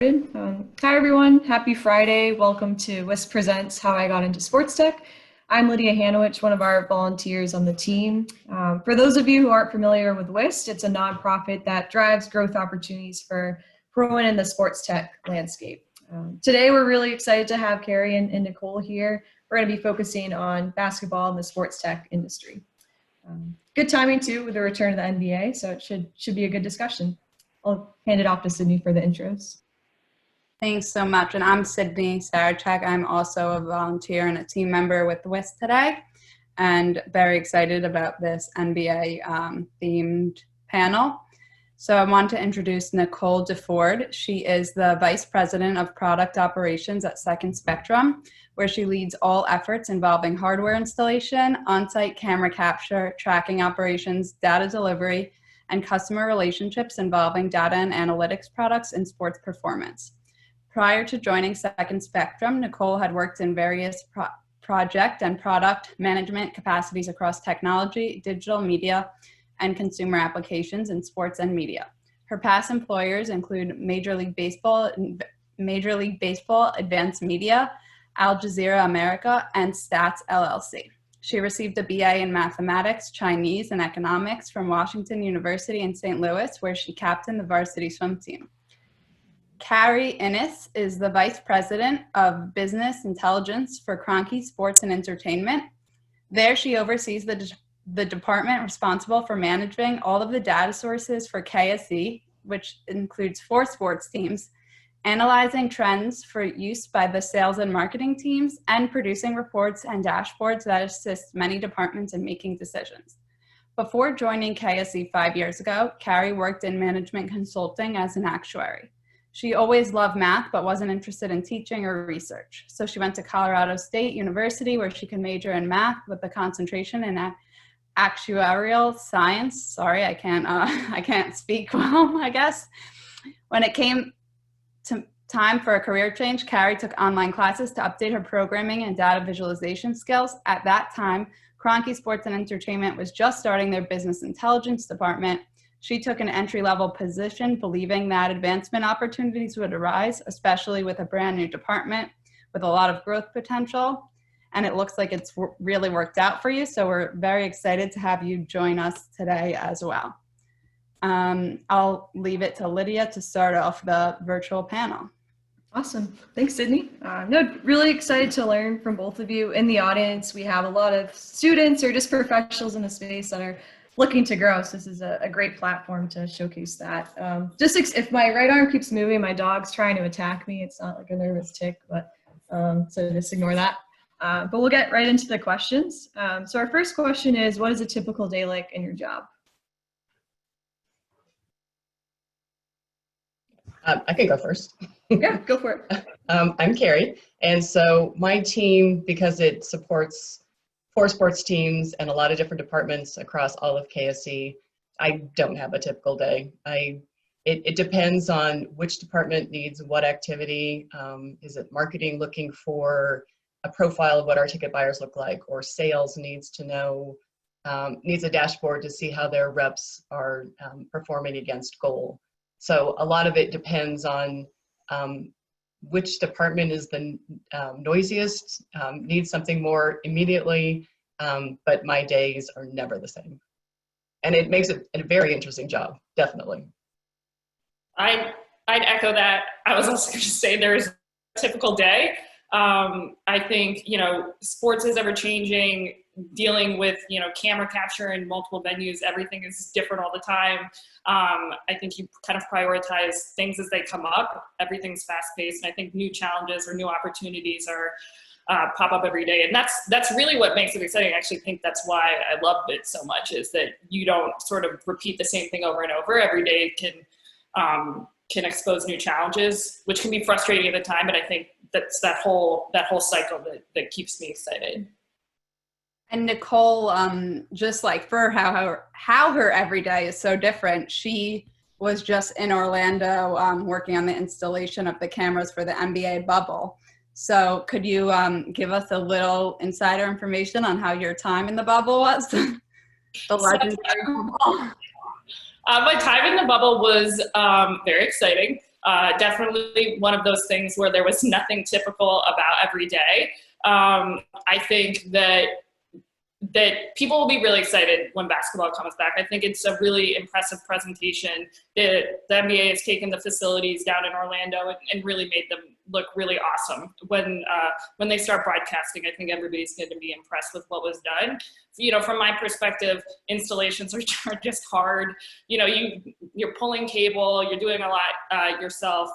Hi everyone, happy Friday. Welcome to WISP Presents How I Got into Sports Tech. I'm Lydia Hanowich, one of our volunteers on the team. For those of you who aren't familiar with WISP, it's a nonprofit that drives growth opportunities for everyone in the sports tech landscape. Today we're really excited to have Kari and Nicole here. We're going to be focusing on basketball and the sports tech industry. Good timing too with the return of the NBA, so it should be a good discussion. I'll hand it off to Sydney for the intros. Thanks so much. And I'm Sydney Sarachek. I'm also a volunteer and a team member with WISP today, and very excited about this NBA themed panel. So I want to introduce Nicole DeFord. She is the Vice President of Product Operations at Second Spectrum, where she leads all efforts involving hardware installation, on-site camera capture, tracking operations, data delivery, and customer relationships involving data and analytics products in sports performance. Prior to joining Second Spectrum, Nicole had worked in various project and product management capacities across technology, digital media, and consumer applications in sports and media. Her past employers include Major League Baseball, Advanced Media, Al Jazeera America, and Stats LLC. She received a BA in Mathematics, Chinese, and Economics from Washington University in St. Louis, where she captained the varsity swim team. Kari is the Vice President of Business Intelligence for Kroenke Sports and Entertainment. There she oversees the department responsible for managing all of the data sources for KSE, which includes 4 sports teams, analyzing trends for use by the sales and marketing teams, and producing reports and dashboards that assist many departments in making decisions. Before joining KSE 5 years ago, Kari worked in management consulting as an actuary. She always loved math, but wasn't interested in teaching or research. So she went to Colorado State University, where she could major in math with a concentration in actuarial science. Sorry, I can't speak well, I guess. When it came to time for a career change, Kari took online classes to update her programming and data visualization skills. At that time, Kroenke Sports and Entertainment was just starting their business intelligence department. She took an entry-level position, believing that advancement opportunities would arise, especially with a brand new department with a lot of growth potential. And it looks like it's really worked out for you. So we're very excited to have you join us today as well. I'll leave it to Lydia to start off the virtual panel. Awesome. Thanks, Sydney. Really excited to learn from both of you. In the audience, we have a lot of students or just professionals in the space that are looking to grow. So this is a great platform to showcase that. If my right arm keeps moving, my dog's trying to attack me. It's not like a nervous tick, but so just ignore that. But we'll get right into the questions. So our first question is, what is a typical day like in your job? I can go first. Yeah, go for it. I'm Kari, and so my team, because it supports 4 sports teams and a lot of different departments across all of KSE, I don't have a typical day. It depends on which department needs what activity. Is it marketing looking for a profile of what our ticket buyers look like, or sales needs to know, needs a dashboard to see how their reps are performing against goal. So a lot of it depends on which department is the noisiest, needs something more immediately, but my days are never the same. And it makes it a very interesting job, definitely. I'd echo that. I was also going to say there's a typical day. I think, sports is ever changing, dealing with, camera capture in multiple venues, everything is different all the time. I think you kind of prioritize things as they come up. Everything's fast paced, and I think new challenges or new opportunities pop up every day. And that's really what makes it exciting. I actually think that's why I love it so much, is that you don't sort of repeat the same thing over and over. Every day can expose new challenges, which can be frustrating at the time, but I think that's that whole cycle that keeps me excited. And Nicole, just like for how her everyday is so different, she was just in Orlando working on the installation of the cameras for the NBA bubble. So could you give us a little insider information on how your time in the bubble was? The legendary bubble. My time in the bubble was very exciting. Definitely one of those things where there was nothing typical about every day. I think that people will be really excited when basketball comes back. I think it's a really impressive presentation. The NBA has taken the facilities down in Orlando and really made them look really awesome. When they start broadcasting, I think everybody's going to be impressed with what was done. From my perspective, installations are just hard. You're pulling cable, you're doing a lot yourself,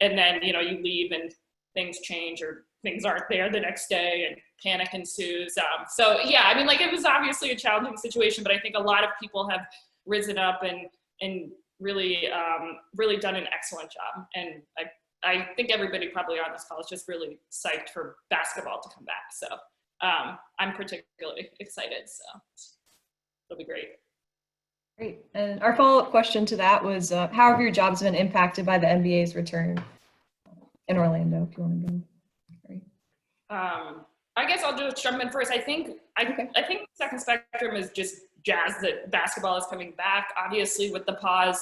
and then you leave and things change or things aren't there the next day and panic ensues. So yeah, it was obviously a challenging situation, but I think a lot of people have risen up and really done an excellent job. And I think everybody probably on this call is just really psyched for basketball to come back. So I'm particularly excited. So it'll be great. Great. And our follow-up question to that was, how have your jobs been impacted by the NBA's return in Orlando, if you want to go? I guess I'll just jump in first. I think Second Spectrum is just jazzed that basketball is coming back. Obviously, with the pause,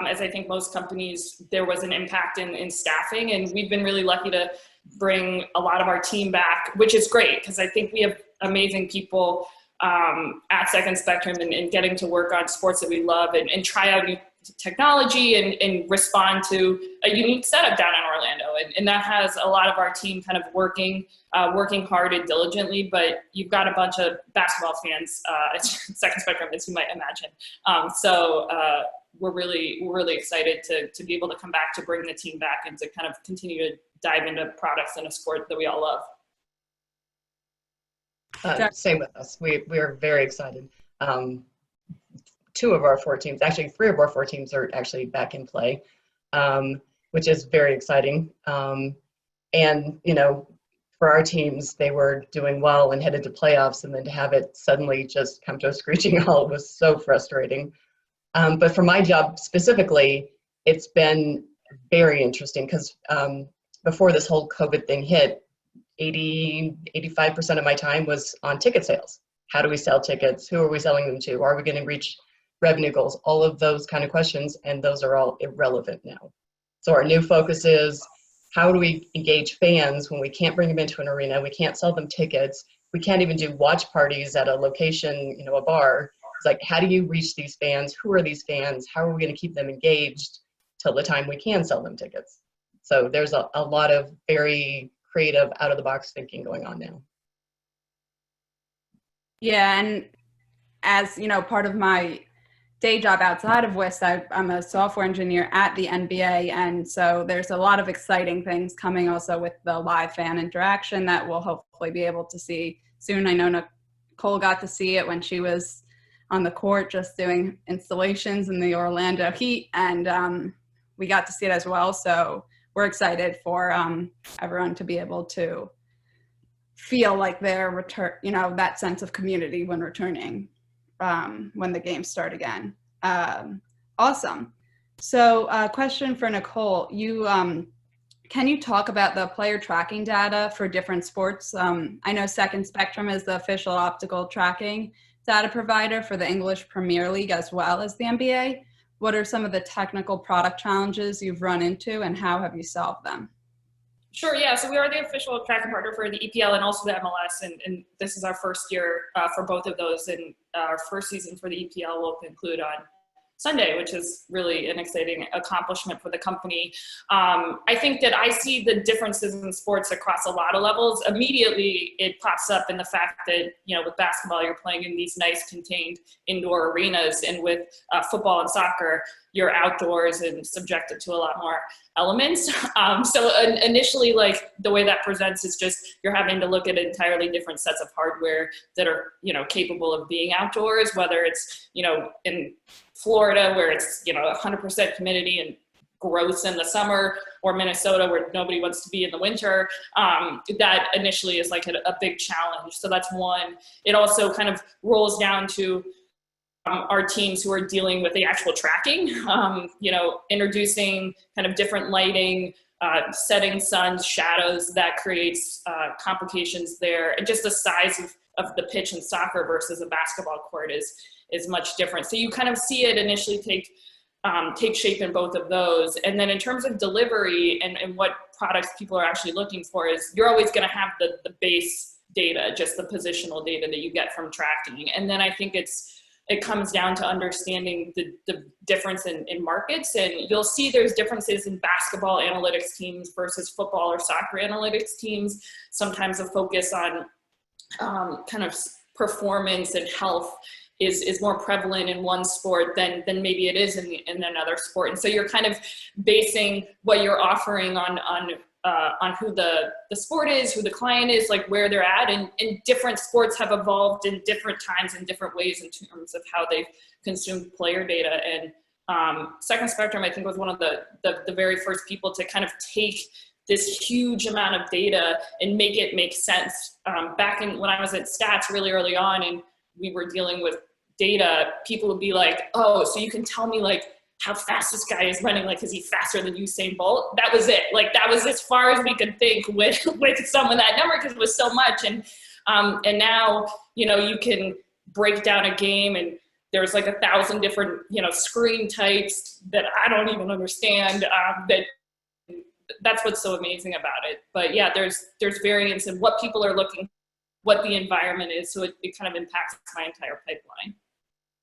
as I think most companies, there was an impact in staffing, and we've been really lucky to bring a lot of our team back, which is great because I think we have amazing people at Second Spectrum and getting to work on sports that we love and try out new technology and respond to a unique setup down in Orlando. And that has a lot of our team kind of working hard and diligently, but you've got a bunch of basketball fans at Second Spectrum, as you might imagine. So we're really excited to be able to come back, to bring the team back and to kind of continue to dive into products and a sport that we all love. Same with us. We are very excited. 2 of our 4 teams, actually 3 of our 4 teams are actually back in play, which is very exciting. And, for our teams, they were doing well and headed to playoffs, and then to have it suddenly just come to a screeching halt was so frustrating. But for my job specifically, it's been very interesting because before this whole COVID thing hit, 85% of my time was on ticket sales. How do we sell tickets? Who are we selling them to? Are we going to reach revenue goals? All of those kind of questions, and those are all irrelevant now. So our new focus is, how do we engage fans when we can't bring them into an arena? We can't sell them tickets. We can't even do watch parties at a location, a bar. It's like, how do you reach these fans? Who are these fans? How are we going to keep them engaged till the time we can sell them tickets? So there's a lot of very creative, out-of-the-box thinking going on now. Yeah, and as part of my day job outside of WIST, I'm a software engineer at the NBA, and so there's a lot of exciting things coming also with the live fan interaction that we'll hopefully be able to see soon. I know Nicole got to see it when she was on the court just doing installations in the Orlando Heat, and we got to see it as well. So we're excited for everyone to be able to feel like they're that sense of community when returning. When the games start again. Awesome. So question for Nicole, can you talk about the player tracking data for different sports? I know Second Spectrum is the official optical tracking data provider for the English Premier League as well as the NBA. What are some of the technical product challenges you've run into, and how have you solved them? Sure, yeah. So we are the official tracking partner for the EPL and also the MLS, and this is our first year for both of those. And our first season for the EPL will conclude on Sunday, which is really an exciting accomplishment for the company. I think that I see the differences in sports across a lot of levels. Immediately, it pops up in the fact that, with basketball, you're playing in these nice contained indoor arenas, and with football and soccer, you're outdoors and subjected to a lot more elements. So initially, the way that presents is just you're having to look at entirely different sets of hardware that are, capable of being outdoors, whether it's, in Florida where it's, 100% humidity and gross in the summer, or Minnesota where nobody wants to be in the winter. That initially is a big challenge. So that's one. It also kind of rolls down to our teams who are dealing with the actual tracking, introducing kind of different lighting, setting suns, shadows, that creates complications there. And just the size of the pitch in soccer versus a basketball court is much different. So you kind of see it initially take take shape in both of those. And then in terms of delivery and what products people are actually looking for is you're always going to have the base data, just the positional data that you get from tracking. And then I think it comes down to understanding the difference in markets. And you'll see there's differences in basketball analytics teams versus football or soccer analytics teams. Sometimes a focus on kind of performance and health is more prevalent in one sport than maybe it is in another sport. And so you're kind of basing what you're offering on who the sport is, who the client is, like where they're at. And different sports have evolved in different times in different ways in terms of how they've consumed player data. And Second Spectrum, I think, was one of the very first people to kind of take this huge amount of data and make it make sense. Back when I was at Stats really early on and we were dealing with data, people would be like, oh, so you can tell me like how fast this guy is running, like is he faster than Usain Bolt? That was it. Like that was as far as we could think with some of that number because it was so much. And now, you can break down a game and there's like 1,000 different, screen types that I don't even understand. That's what's so amazing about it. But yeah, there's variance in what people are looking, what the environment is. So it kind of impacts my entire pipeline.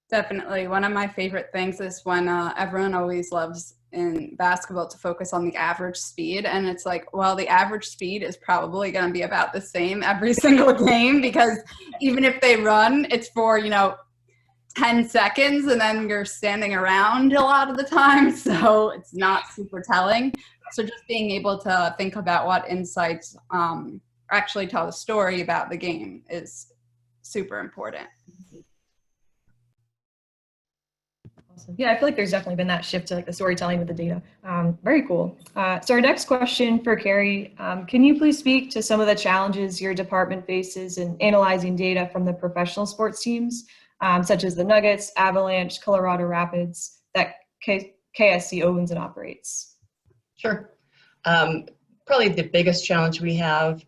Definitely. One of my favorite things is when everyone always loves in basketball to focus on the average speed. And it's like, well, the average speed is probably going to be about the same every single game because even if they run, it's for, 10 seconds and then you're standing around a lot of the time. So it's not super telling. So just being able to think about what insights actually tell a story about the game is super important. Awesome. Yeah, I feel like there's definitely been that shift to like the storytelling with the data. Very cool. So our next question for Kari, can you please speak to some of the challenges your department faces in analyzing data from the professional sports teams, such as the Nuggets, Avalanche, Colorado Rapids, that KSC owns and operates? Sure. Probably the biggest challenge we have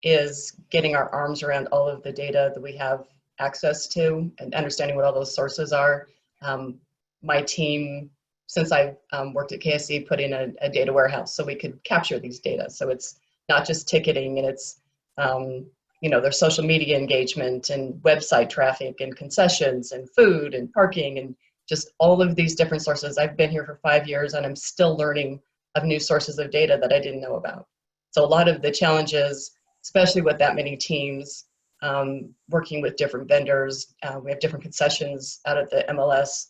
is getting our arms around all of the data that we have access to and understanding what all those sources are. My team, since I've worked at KSC, put in a data warehouse so we could capture these data. So it's not just ticketing and it's, their social media engagement and website traffic and concessions and food and parking and just all of these different sources. I've been here for 5 years and I'm still learning of new sources of data that I didn't know about. So a lot of the challenges, especially with that many teams, working with different vendors. We have different concessions out at the MLS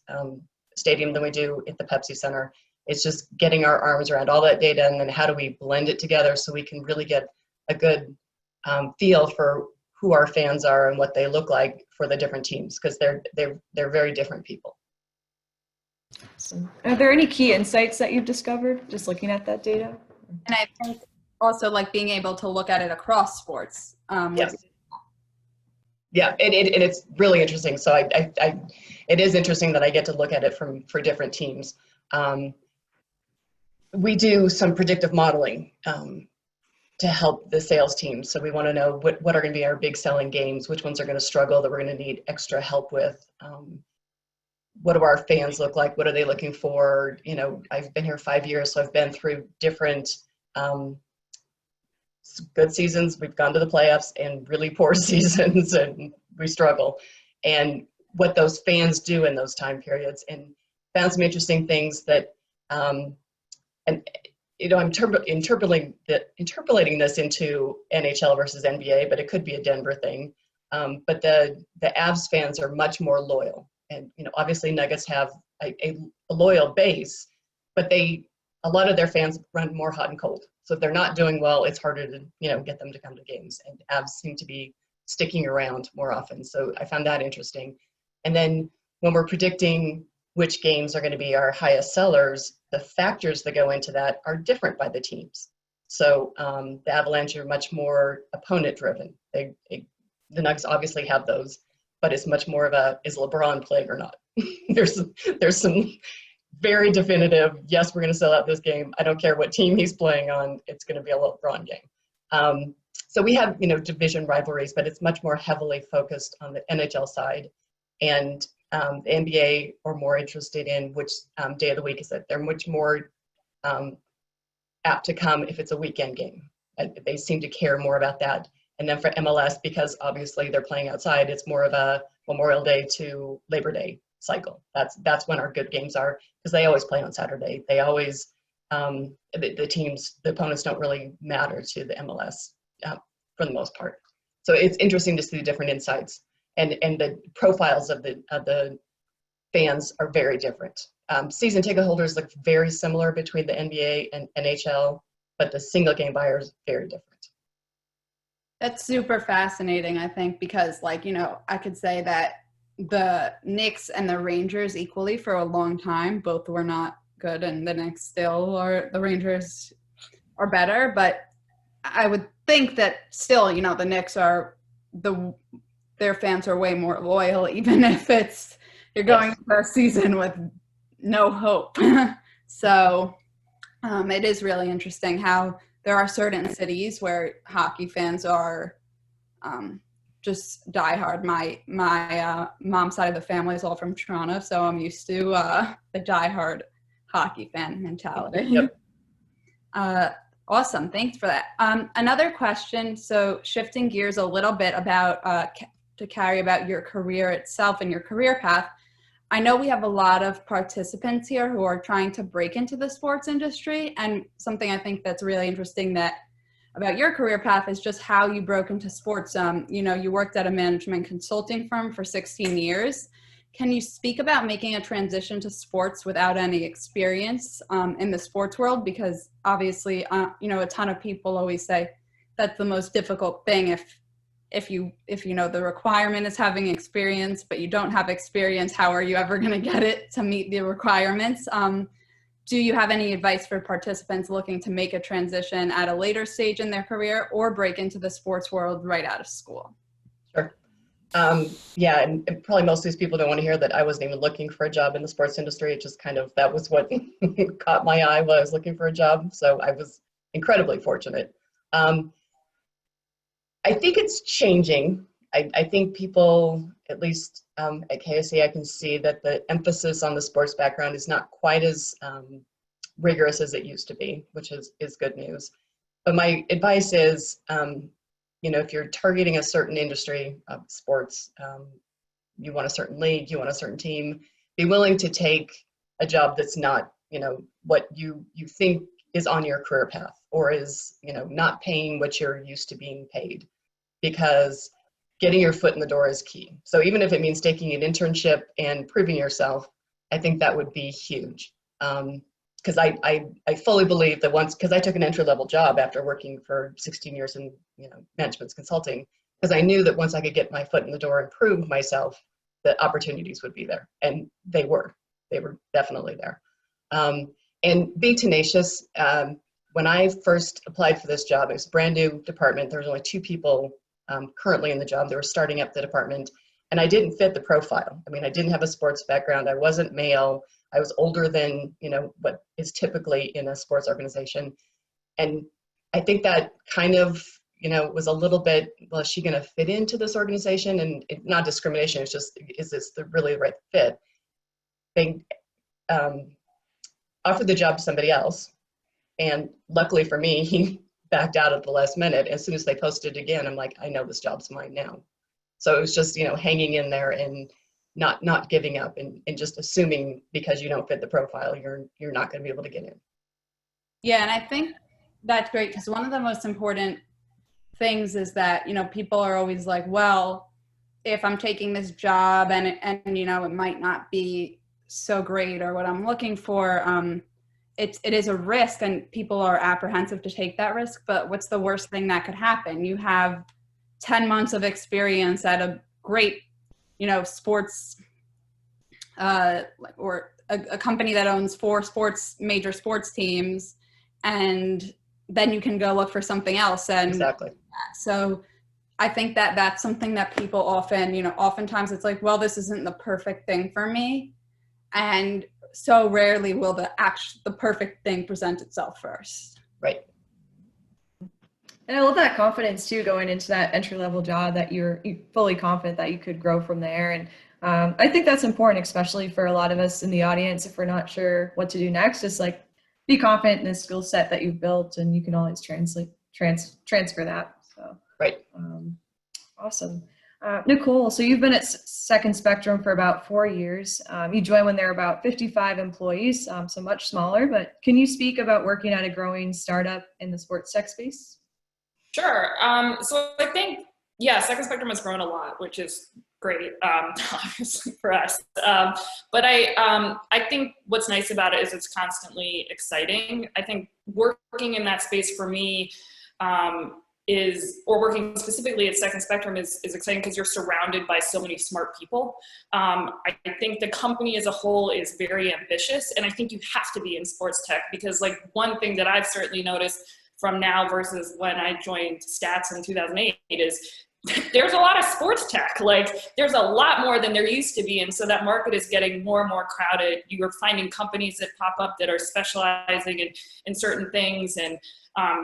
stadium than we do at the Pepsi Center. It's just getting our arms around all that data and then how do we blend it together so we can really get a good feel for who our fans are and what they look like for the different teams because they're very different people. Awesome. Are there any key insights that you've discovered just looking at that data? And I think also like being able to look at it across sports. Yes. Yeah, and it's really interesting. So it is interesting that I get to look at it for different teams. We do some predictive modeling to help the sales team. So we want to know what are going to be our big selling games, which ones are going to struggle that we're going to need extra help with. What do our fans look like? What are they looking for? I've been here 5 years, so I've been through different good seasons. We've gone to the playoffs and really poor seasons and we struggle. And what those fans do in those time periods and found some interesting things that, I'm interpolating this into NHL versus NBA, but it could be a Denver thing. But the Avs fans are much more loyal. And, obviously Nuggets have a loyal base, but a lot of their fans run more hot and cold. So if they're not doing well, it's harder to, get them to come to games. And Avs seem to be sticking around more often. So I found that interesting. And then when we're predicting which games are going to be our highest sellers, the factors that go into that are different by the teams. So the Avalanche are much more opponent driven. The Nuggets obviously have those, but it's much more of is LeBron playing or not? There's some very definitive, yes, we're going to sell out this game. I don't care what team he's playing on. It's going to be a LeBron game. So we have, division rivalries, but it's much more heavily focused on the NHL side. And The NBA are more interested in which day of the week is it. They're much more apt to come if it's a weekend game. They seem to care more about that. And then for MLS, because obviously they're playing outside, it's more of a Memorial Day to Labor Day cycle. That's when our good games are, because they always play on Saturday. They always, the opponents don't really matter to the MLS for the most part. So it's interesting to see the different insights, and the profiles of the fans are very different. Season ticket holders look very similar between the NBA and NHL, but the single game buyers very different. That's super fascinating, I think, because like, I could say that the Knicks and the Rangers equally for a long time, both were not good, and the Knicks still are, the Rangers are better, but I would think that still, the Knicks are, their fans are way more loyal, even if you're going for a season with no hope. So it is really interesting how there are certain cities where hockey fans are just diehard. My mom's side of the family is all from Toronto, so I'm used to the diehard hockey fan mentality. Yep. Awesome. Thanks for that. Another question, so shifting gears a little bit about to Kari about your career itself and your career path. I know we have a lot of participants here who are trying to break into the sports industry, and something I think that's really interesting about your career path is just how you broke into sports. You worked at a management consulting firm for 16 years. Can you speak about making a transition to sports without any experience in the sports world? Because obviously, a ton of people always say that's the most difficult thing if you know the requirement is having experience, but you don't have experience, how are you ever going to get it to meet the requirements? Do you have any advice for participants looking to make a transition at a later stage in their career or break into the sports world right out of school? Sure. Yeah, and probably most of these people don't want to hear that I wasn't even looking for a job in the sports industry. It just that was what caught my eye while I was looking for a job. So I was incredibly fortunate. I think it's changing. I think people, at least at KSC, I can see that the emphasis on the sports background is not quite as rigorous as it used to be, which is good news. But my advice is, if you're targeting a certain industry of sports, you want a certain league, you want a certain team, be willing to take a job that's not, what you think is on your career path, or is, not paying what you're used to being paid, because getting your foot in the door is key. So even if it means taking an internship and proving yourself, I think that would be huge. Because I fully believe that because I took an entry-level job after working for 16 years in management consulting, because I knew that once I could get my foot in the door and prove myself, the opportunities would be there, and they were definitely there. And be tenacious. When I first applied for this job, it was a brand new department. There was only 2 people currently in the job. They were starting up the department, and I didn't fit the profile. I mean, I didn't have a sports background. I wasn't male. I was older than, what is typically in a sports organization. And I think that kind of, was a little bit, well, is she going to fit into this organization? And not discrimination, it's just, is this really the right fit? They offered the job to somebody else. And luckily for me, he backed out at the last minute. As soon as they posted it again, I'm like, I know this job's mine now. So it was just, hanging in there and not giving up, and just assuming because you don't fit the profile, you're not going to be able to get in. Yeah, and I think that's great, because one of the most important things is that, people are always like, well, if I'm taking this job and it might not be so great or what I'm looking for, it is a risk, and people are apprehensive to take that risk. But what's the worst thing that could happen? You have 10 months of experience at a great sports or a company that owns 4 major sports teams, and then you can go look for something else. And exactly. So I think that that's something that people often, oftentimes it's like, well, this isn't the perfect thing for me. And so rarely will the perfect thing present itself first. Right. And I love that confidence too, going into that entry-level job, that you're fully confident that you could grow from there. And I think that's important, especially for a lot of us in the audience. If we're not sure what to do next, just like be confident in the skill set that you've built, and you can always transfer that. So, Right. Awesome. Nicole, so you've been at Second Spectrum for about 4 years. You joined when there were about 55 employees, so much smaller, but can you speak about working at a growing startup in the sports tech space? Sure. So I think, yeah, Second Spectrum has grown a lot, which is great, obviously for us. But I think what's nice about it is it's constantly exciting. I think working in that space for me or working specifically at Second Spectrum is exciting because you're surrounded by so many smart people. I think the company as a whole is very ambitious, and I think you have to be in sports tech because, like, one thing that I've certainly noticed from now versus when I joined Stats in 2008 is there's a lot of sports tech. Like, there's a lot more than there used to be, and so that market is getting more and more crowded. You're finding companies that pop up that are specializing in certain things, and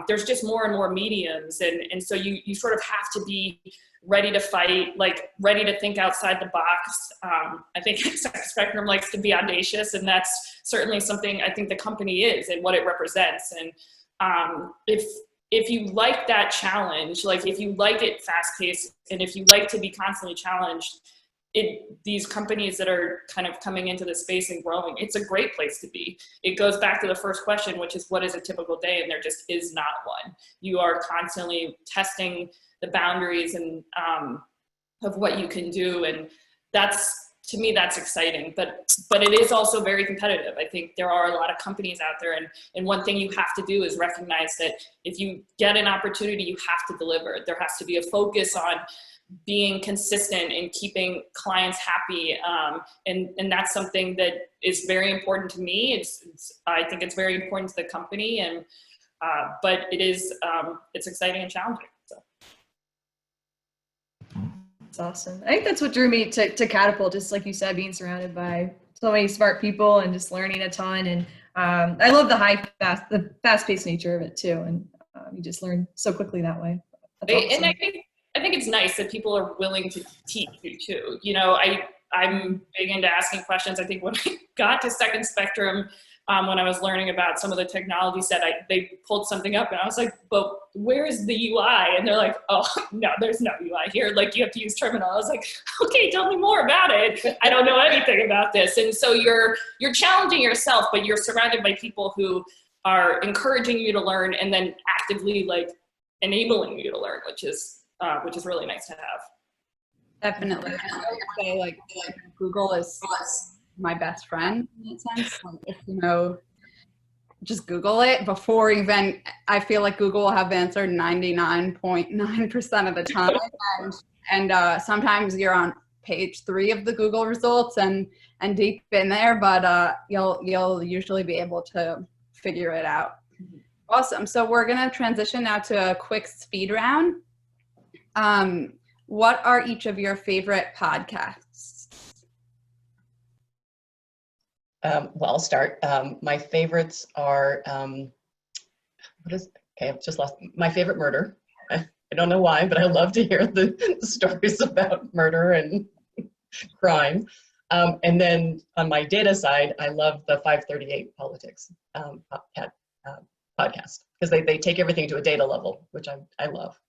there's just more and more mediums, and so you sort of have to be ready to fight, like ready to think outside the box. I think Spectrum likes to be audacious, and that's certainly something I think the company is and what it represents. And if you like that challenge, like if you like it fast paced, and if you like to be constantly challenged, these companies that are kind of coming into the space and growing, it's a great place to be. It goes back to the first question, which is what is a typical day? And there just is not one. You are constantly testing the boundaries and of what you can do. And to me, that's exciting, but it is also very competitive. I think there are a lot of companies out there, and one thing you have to do is recognize that if you get an opportunity, you have to deliver. There has to be a focus on being consistent and keeping clients happy. And that's something that is very important to me. I think it's very important to the company, and but it's exciting and challenging. So. That's awesome. I think that's what drew me to Catapult, just like you said, being surrounded by so many smart people and just learning a ton. And I love the fast-paced nature of it too. And you just learn so quickly that way. That's awesome. And I think it's nice that people are willing to teach you too. You know, I'm big into asking questions. I think when I got to Second Spectrum, when I was learning about some of the technology set, they pulled something up and I was like, but where's the UI? And they're like, oh, no, there's no UI here. Like, you have to use terminal. I was like, okay, tell me more about it. I don't know anything about this. And so you're challenging yourself, but you're surrounded by people who are encouraging you to learn and then actively like enabling you to learn, which is really nice to have. Definitely. I would say like Google is my best friend in that sense. Like, if you know, just Google it before even, I feel like Google will have answered 99.9% of the time. and sometimes you're on page 3 of the Google results and deep in there, but you'll usually be able to figure it out. Awesome. So we're going to transition now to a quick speed round. What are each of your favorite podcasts? Well, I'll start. My favorites are, I've just lost my favorite murder. I don't know why, but I love to hear the stories about murder and crime. And then on my data side, I love the 538 Politics podcast because they take everything to a data level, which I love.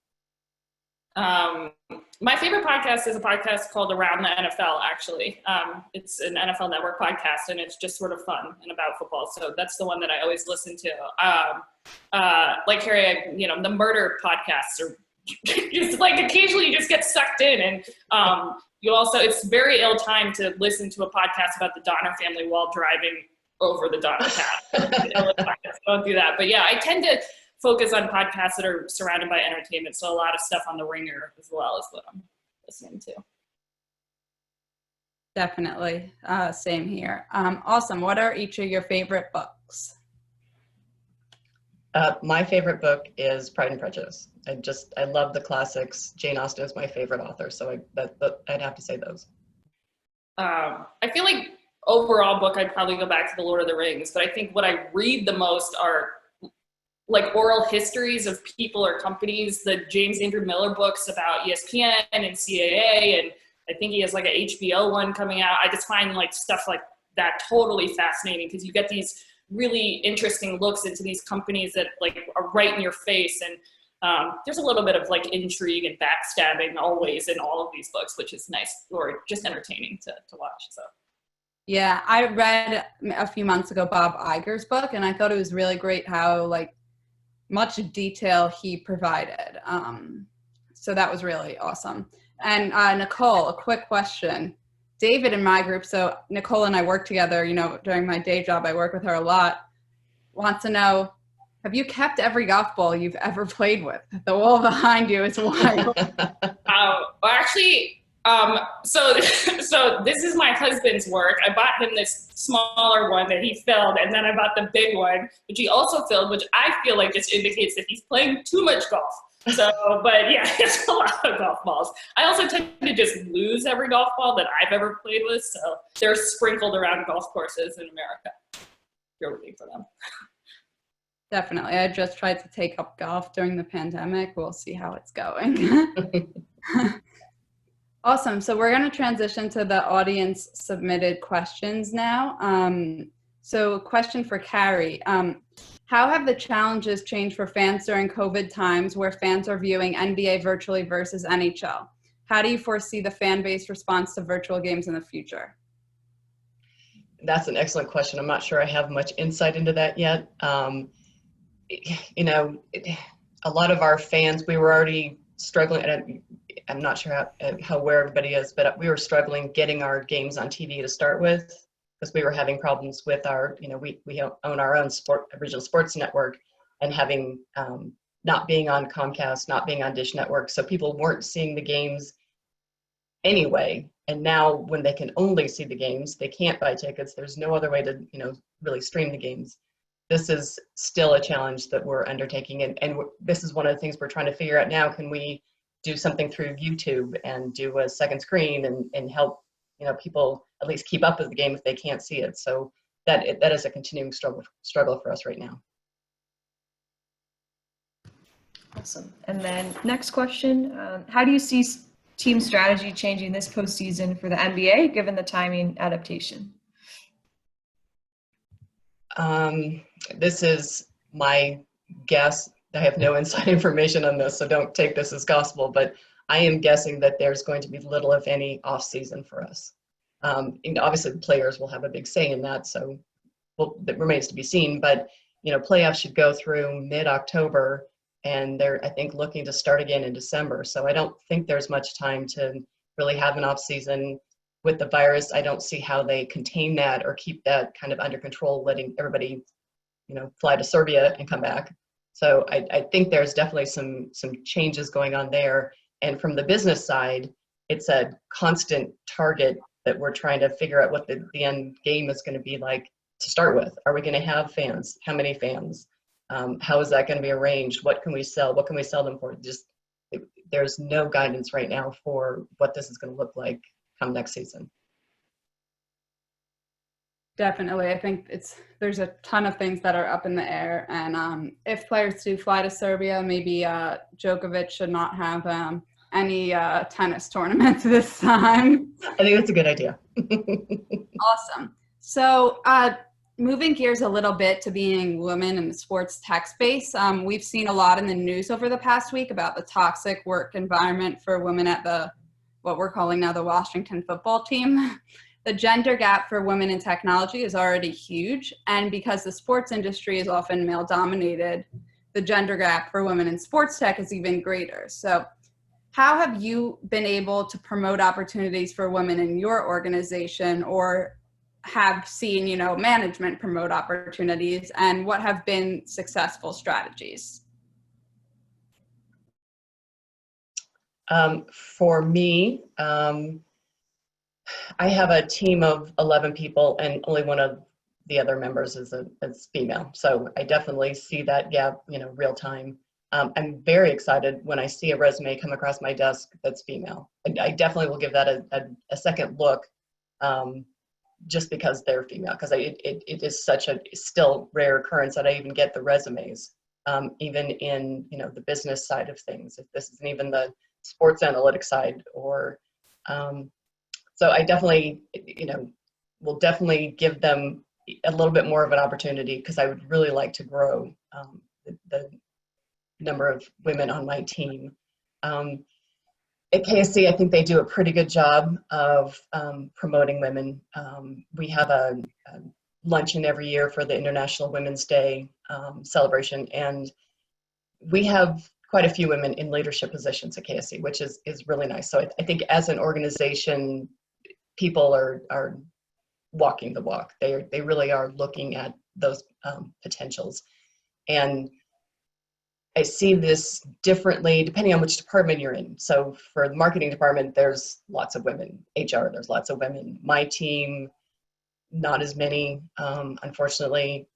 My favorite podcast is a podcast called Around the NFL, actually. It's an NFL Network podcast, and it's just sort of fun and about football. So that's the one that I always listen to. Like Kari, the murder podcasts are just like occasionally you just get sucked in. And you also, it's very ill-timed to listen to a podcast about the Donner family while driving over the Donner path. Don't do that. But yeah, I tend to focus on podcasts that are surrounded by entertainment. So a lot of stuff on the Ringer as well is what I'm listening to. Definitely. Same here. Awesome. What are each of your favorite books? My favorite book is Pride and Prejudice. I love the classics. Jane Austen is my favorite author. So I'd have to say those. I feel like overall book, I'd probably go back to The Lord of the Rings, but I think what I read the most are like oral histories of people or companies, the James Andrew Miller books about ESPN and CAA I think he has like a HBO one coming out. I just find like stuff like that totally fascinating because you get these really interesting looks into these companies that like are right in your face. And there's a little bit of like intrigue and backstabbing always in all of these books, which is nice or just entertaining to watch. So. Yeah, I read a few months ago Bob Iger's book, and I thought it was really great how like much detail he provided. So that was really awesome. And Nicole, a quick question. David in my group, so Nicole and I work together, you know, during my day job, I work with her a lot, wants to know, have you kept every golf ball you've ever played with? The wall behind you is wild. Well, actually, so this is my husband's work. I bought him this smaller one that he filled, and then I bought the big one, which he also filled, which I feel like just indicates that he's playing too much golf. So, but yeah, it's a lot of golf balls. I also tend to just lose every golf ball that I've ever played with, so they're sprinkled around golf courses in America. You're waiting for them. Definitely. I just tried to take up golf during the pandemic. We'll see how it's going. Awesome. So we're going to transition to the audience submitted questions now. So question for Kari. How have the challenges changed for fans during COVID times where fans are viewing NBA virtually versus NHL? How do you foresee the fan base response to virtual games in the future? That's an excellent question. I'm not sure I have much insight into that yet. You know, a lot of our fans, we were already struggling, and I'm not sure how aware everybody is, but we were struggling getting our games on TV to start with because we were having problems with our, you know, we own our own original sports network and having, not being on Comcast, not being on Dish Network. So people weren't seeing the games anyway. And now when they can only see the games, they can't buy tickets. There's no other way to, you know, really stream the games. This is still a challenge that we're undertaking. And this is one of the things we're trying to figure out now. Can we do something through YouTube and do a second screen and help, you know, people at least keep up with the game if they can't see it? So that is a continuing struggle for us right now. Awesome. And then next question, how do you see team strategy changing this postseason for the NBA given the timing adaptation? This is my guess. I have no inside information on this, so don't take this as gospel, but I am guessing that there's going to be little, if any, off season for us. And obviously the players will have a big say in that, so that remains to be seen, but you know, playoffs should go through mid-October, and they're, I think, looking to start again in December. So I don't think there's much time to really have an off season. With the virus, I don't see how they contain that or keep that kind of under control, letting everybody, you know, fly to Serbia and come back. So I think there's definitely some changes going on there. And from the business side, it's a constant target that we're trying to figure out what the end game is going to be like to start with. Are we going to have fans? How many fans? How is that going to be arranged? What can we sell? What can we sell them for? There's no guidance right now for what this is going to look like come next season. Definitely. I think there's a ton of things that are up in the air. And if players do fly to Serbia, maybe Djokovic should not have any tennis tournaments this time. I think that's a good idea. Awesome. So moving gears a little bit to being women in the sports tech space, we've seen a lot in the news over the past week about the toxic work environment for women at what we're calling now the Washington football team. The gender gap for women in technology is already huge, and because the sports industry is often male dominated, the gender gap for women in sports tech is even greater. So how have you been able to promote opportunities for women in your organization, or have seen, you know, management promote opportunities, and what have been successful strategies? For me, I have a team of 11 people, and only one of the other members is female. So I definitely see that gap, you know, real time. I'm very excited when I see a resume come across my desk that's female. I definitely will give that a second look, just because they're female, because it is such a still rare occurrence that I even get the resumes, even in, you know, the business side of things. If this isn't even the sports analytics side, or So I definitely, will definitely give them a little bit more of an opportunity, because I would really like to grow the number of women on my team. At KSC, I think they do a pretty good job of promoting women. We have a luncheon every year for the International Women's Day celebration, and we have quite a few women in leadership positions at KSC, which is really nice. So I think as an organization, people are walking the walk. They really are looking at those potentials. And I see this differently depending on which department you're in. So for the marketing department, there's lots of women. HR, there's lots of women. My team, not as many, unfortunately.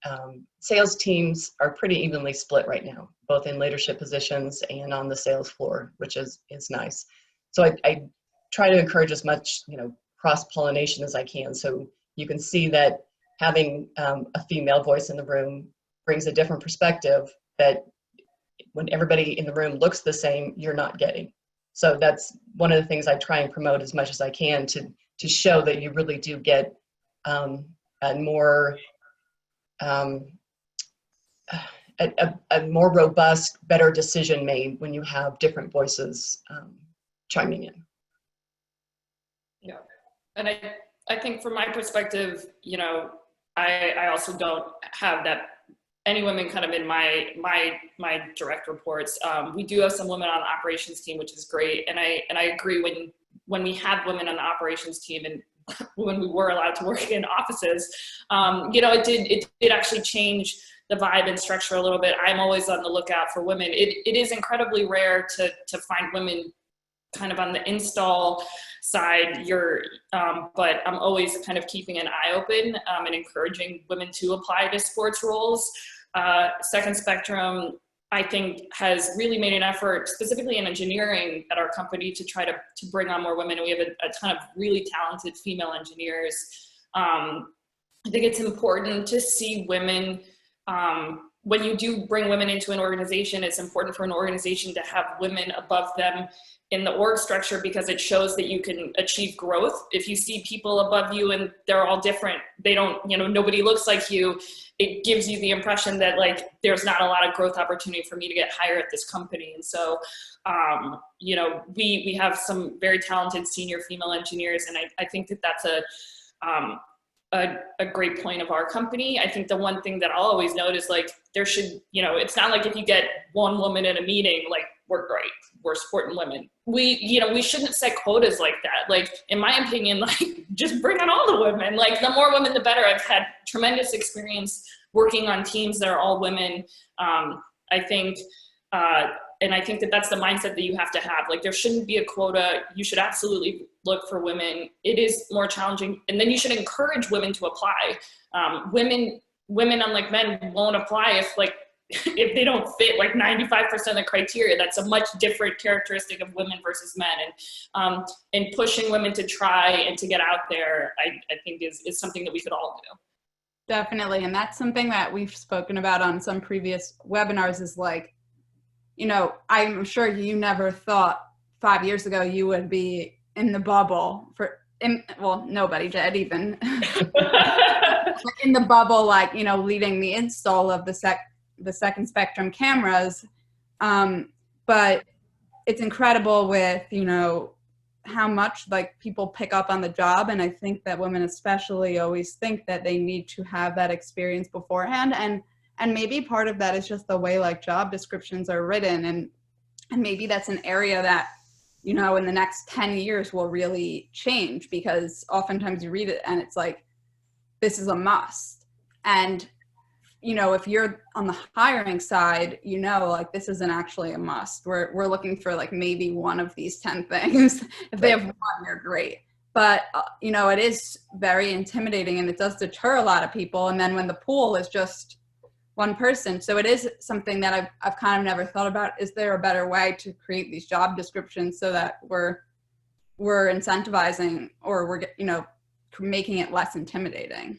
Sales teams are pretty evenly split right now, both in leadership positions and on the sales floor, which is nice. So I try to encourage as much, cross-pollination as I can. So you can see that having a female voice in the room brings a different perspective that when everybody in the room looks the same, you're not getting. So that's one of the things I try and promote as much as I can to show that you really do get a more robust, better decision made when you have different voices chiming in. Yeah, and I think from my perspective, I also don't have that any women kind of in my direct reports. We do have some women on the operations team, which is great, and I agree when we have women on the operations team and when we were allowed to work in offices, it did actually change the vibe and structure a little bit. I'm always on the lookout for women. It is incredibly rare to find women kind of on the install side. But I'm always kind of keeping an eye open and encouraging women to apply to sports roles. Second Spectrum, I think, has really made an effort, specifically in engineering at our company, to try to bring on more women. And we have a ton of really talented female engineers. I think it's important to see women, when you do bring women into an organization, it's important for an organization to have women above them in the org structure, because it shows that you can achieve growth. If you see people above you and they're all different, they don't, nobody looks like you, it gives you the impression that there's not a lot of growth opportunity for me to get higher at this company. And so, we have some very talented senior female engineers, and I think that that's a great point of our company. I think the one thing that I'll always note is there should, it's not like if you get one woman in a meeting, we're great, we're supporting women. We shouldn't set quotas like that. In my opinion, just bring on all the women. The more women, the better. I've had tremendous experience working on teams that are all women. I think that that's the mindset that you have to have. There shouldn't be a quota. You should absolutely look for women. It is more challenging. And then you should encourage women to apply. Women, unlike men, won't apply if they don't fit 95% of the criteria. That's a much different characteristic of women versus men. And pushing women to try and to get out there, I think is something that we could all do. Definitely. And that's something that we've spoken about on some previous webinars is I'm sure you never thought 5 years ago you would be in the bubble nobody did even in the bubble, leading the install of the Second Spectrum cameras. But it's incredible with, how much people pick up on the job. And I think that women especially always think that they need to have that experience beforehand. And maybe part of that is just the way job descriptions are written. And maybe that's an area that, in the next 10 years will really change, because oftentimes you read it and it's this is a must. And, if you're on the hiring side, this isn't actually a must. We're looking for maybe one of these 10 things. If they have one, you're great. But, it is very intimidating, and it does deter a lot of people. And then when the pool is just one person. So it is something that I've kind of never thought about. Is there a better way to create these job descriptions so that we're incentivizing, or we're, making it less intimidating?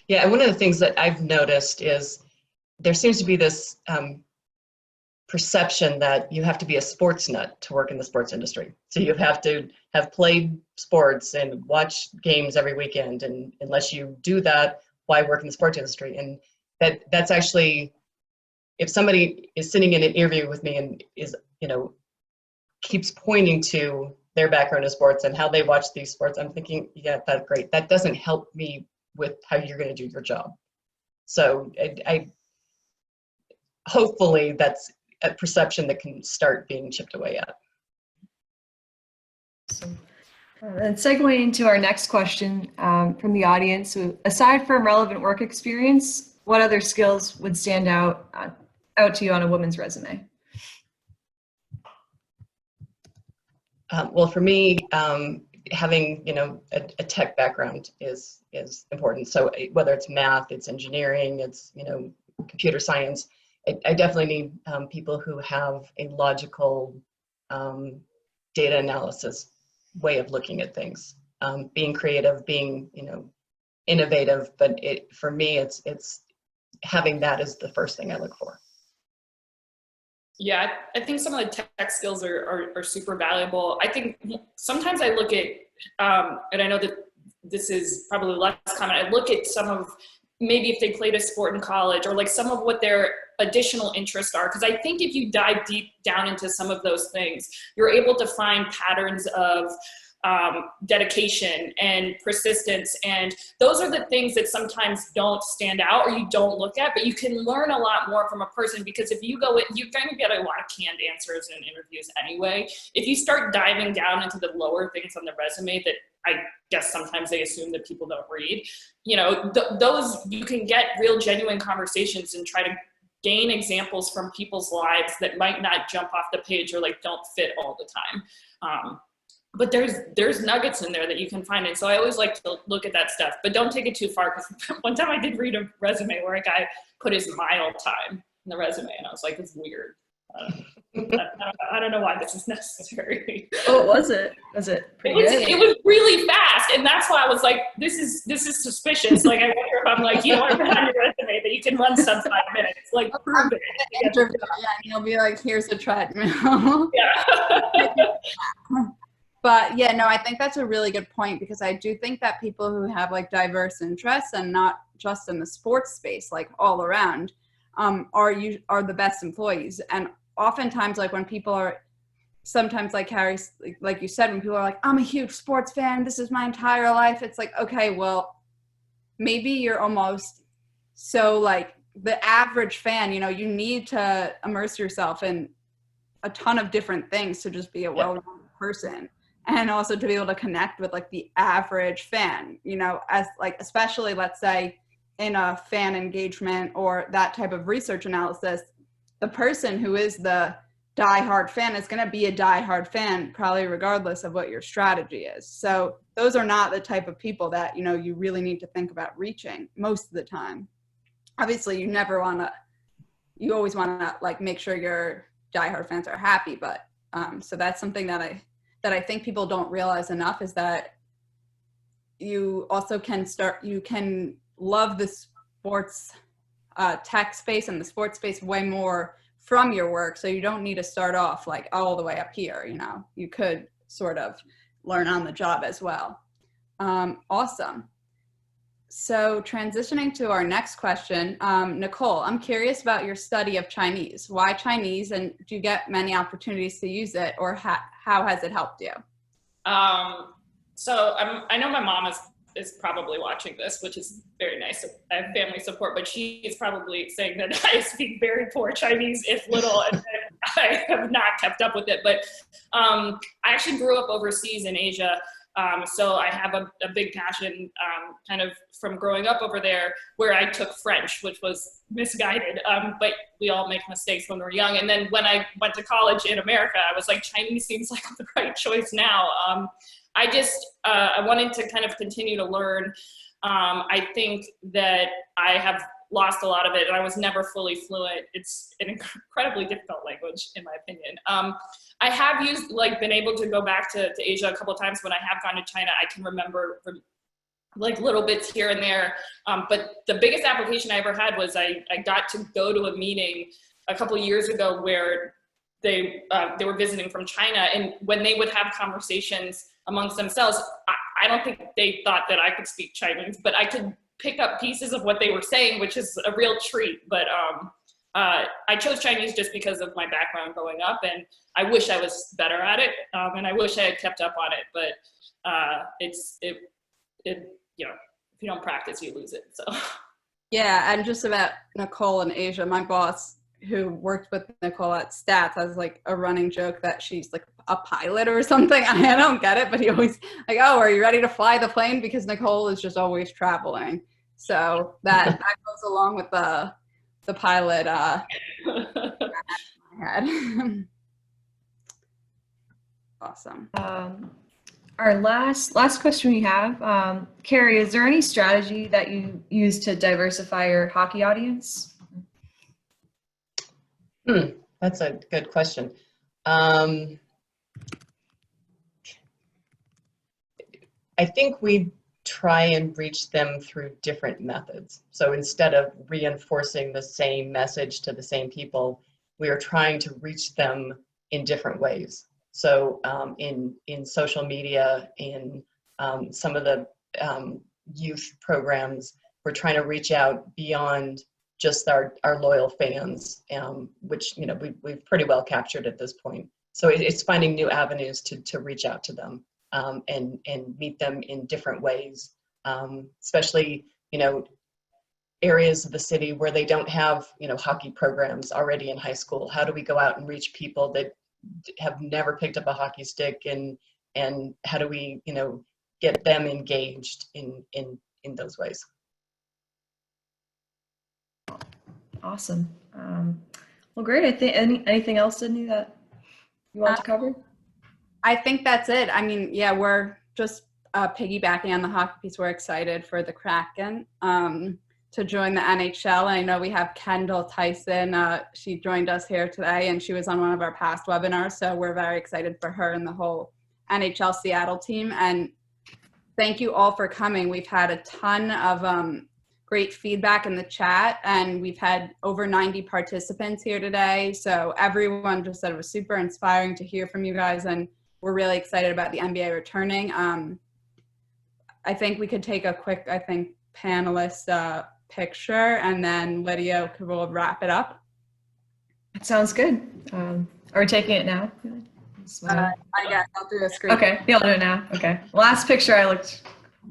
Yeah, and one of the things that I've noticed is there seems to be this perception that you have to be a sports nut to work in the sports industry. So you have to have played sports and watch games every weekend. And unless you do that, why work in the sports industry? And that's actually, if somebody is sitting in an interview with me and is, keeps pointing to their background in sports and how they watch these sports, I'm thinking, yeah, that's great. That doesn't help me with how you're going to do your job. So I hopefully that's a perception that can start being chipped away at. And segueing into our next question from the audience, so aside from relevant work experience, what other skills would stand out to you on a woman's resume? Well, for me, having a tech background is important. So whether it's math, it's engineering, it's computer science, I definitely need people who have a logical data analysis way of looking at things, being creative, being innovative. But for me, it's having that as the first thing I look for. Yeah, I think some of the tech skills are super valuable. I think sometimes I look at, and I know that this is probably less common, I look at some of, maybe if they played a sport in college, or like some of what their additional interests are. Because I think if you dive deep down into some of those things, you're able to find patterns of dedication and persistence. And those are the things that sometimes don't stand out or you don't look at, but you can learn a lot more from a person, because if you go in, you're going to get a lot of canned answers in interviews anyway. If you start diving down into the lower things on the resume that I guess sometimes they assume that people don't read, those, you can get real genuine conversations and try to gain examples from people's lives that might not jump off the page or like don't fit all the time. But there's nuggets in there that you can find. And so I always like to look at that stuff, but don't take it too far. Because one time I did read a resume where a guy put his mile time in the resume, and I was like, it's weird. I don't know why this is necessary. Oh, was it? Was it pretty good? It was really fast, and that's why I was like, this is suspicious. Like, I wonder if I'm like, you don't have on your resume that you can run sub 5 minutes. Like, prove it. Interview, yeah, and you'll be like, here's a treadmill. Yeah. But yeah, no, I think that's a really good point, because I do think that people who have like diverse interests, and not just in the sports space, like all around, are the best employees. And oftentimes, like when people are, sometimes like Kari, like you said, when people are like, I'm a huge sports fan, this is my entire life. It's like, okay, well, maybe you're almost so like the average fan, you need to immerse yourself in a ton of different things to just be a well-rounded person. And also to be able to connect with like the average fan, as like, especially let's say in a fan engagement or that type of research analysis, the person who is the diehard fan is going to be a diehard fan, probably regardless of what your strategy is. So those are not the type of people that, you really need to think about reaching most of the time. Obviously you always want to like make sure your diehard fans are happy. But so that's something that I think people don't realize enough, is that you also you can love the sports tech space and the sports space way more from your work. So you don't need to start off like all the way up here, you could sort of learn on the job as well. Awesome. So transitioning to our next question, Nicole, I'm curious about your study of Chinese. Why Chinese, and do you get many opportunities to use it, or how has it helped you? So I know my mom is probably watching this, which is very nice. I have family support, but she is probably saying that I speak very poor Chinese, if little, and I have not kept up with it. But I actually grew up overseas in Asia. So I have a big passion kind of from growing up over there, where I took French, which was misguided, but we all make mistakes when we're young. And then when I went to college in America, I was like, Chinese seems like the right choice now. I wanted to kind of continue to learn. I think that I have lost a lot of it, and I was never fully fluent. It's an incredibly difficult language, in my opinion. I have been able to go back to Asia a couple of times. When I have gone to China, I can remember like little bits here and there. But the biggest application I ever had was I got to go to a meeting a couple years ago where they were visiting from China, and when they would have conversations amongst themselves, I don't think they thought that I could speak Chinese, but I could pick up pieces of what they were saying, which is a real treat. But I chose Chinese just because of my background growing up, and I wish I was better at it, and I wish I had kept up on it. But you know, if you don't practice, you lose it. So. Yeah, and just about Nicole and Asia, my boss who worked with Nicole at Stats has like a running joke that she's like a pilot or something. I don't get it, but he always like, oh, are you ready to fly the plane? Because Nicole is just always traveling. So that goes along with the pilot in my head. Awesome. Our last question we have, Kari, is there any strategy that you use to diversify your hockey audience? That's a good question. I think we try and reach them through different methods. So instead of reinforcing the same message to the same people, we are trying to reach them in different ways. So in social media, in some of the youth programs, we're trying to reach out beyond just our loyal fans, which, you know, we've pretty well captured at this point. So it's finding new avenues to reach out to them and meet them in different ways, especially, you know, areas of the city where they don't have, you know, hockey programs already in high school. How do we go out and reach people that have never picked up a hockey stick, and how do we, you know, get them engaged in those ways? Awesome. Well, great. I think anything else, Sydney, that you want to cover? I think that's it. I mean, yeah, we're just piggybacking on the hockey piece. We're excited for the Kraken to join the NHL. And I know we have Kendall Tyson. She joined us here today, and she was on one of our past webinars. So we're very excited for her and the whole NHL Seattle team. And thank you all for coming. We've had a ton of great feedback in the chat, and we've had over 90 participants here today. So everyone just said it was super inspiring to hear from you guys, and we're really excited about the NBA returning. I think we could take a quick, panelist picture, and then Lydia will wrap it up. That sounds good. Are we taking it now? I guess I'll do a screen. Okay, yeah, I'll do it now. Okay. Last picture I looked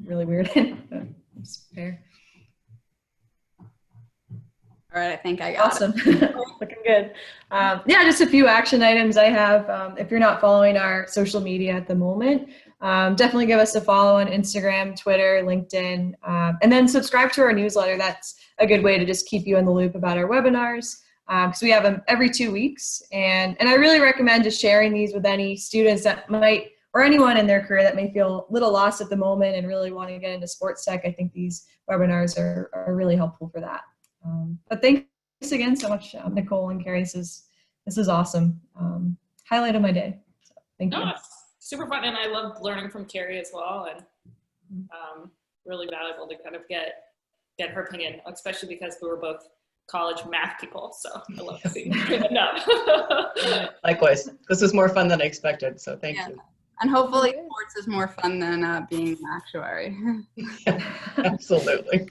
really weird in. Fair. All right, I think I got awesome. Looking good. Yeah, just a few action items I have. If you're not following our social media at the moment, definitely give us a follow on Instagram, Twitter, LinkedIn, and then subscribe to our newsletter. That's a good way to just keep you in the loop about our webinars, because we have them every 2 weeks. And I really recommend just sharing these with any students that might, or anyone in their career that may feel a little lost at the moment and really want to get into sports tech. I think these webinars are really helpful for that. But thanks again so much, Nicole and Kari. This is awesome. Highlight of my day. So, thank you. It's super fun, and I love learning from Kari as well, and really valuable to kind of get her opinion, especially because we were both college math people. So I love seeing her. Likewise, this was more fun than I expected. So thank you. And hopefully, sports is more fun than being an actuary. Absolutely.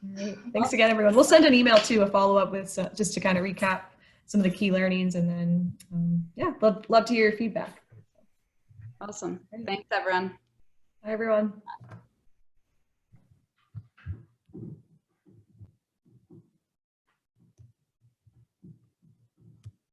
All right. Thanks again, everyone. We'll send an email too, a follow-up with just to kind of recap some of the key learnings, and then yeah, love to hear your feedback. Awesome. Thanks, everyone. Bye, everyone.